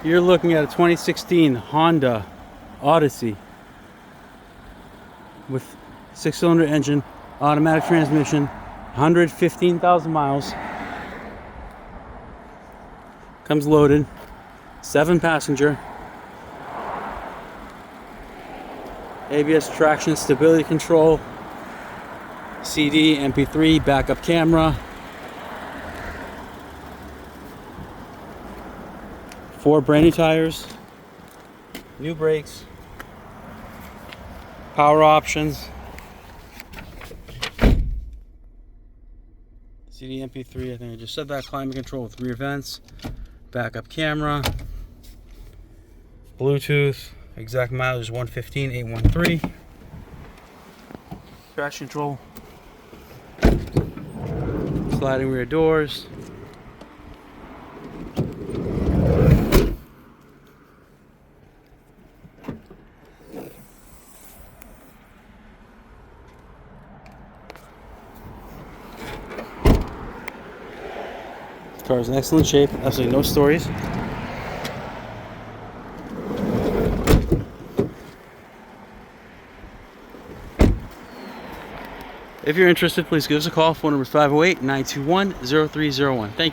You're looking at a 2016 Honda Odyssey with 6-cylinder engine, automatic transmission, 115,000 miles. Comes loaded, 7-passenger. ABS traction, stability control, CD, MP3, backup camera, 4 brand new tires, new brakes, power options, CD, MP3, I think I just said that, climate control with rear vents, backup camera, Bluetooth, exact mileage 115,813, traction control, sliding rear doors, car is in excellent shape, absolutely no stories. If you're interested, please give us a call. Phone number is 508-921-0301. Thank you.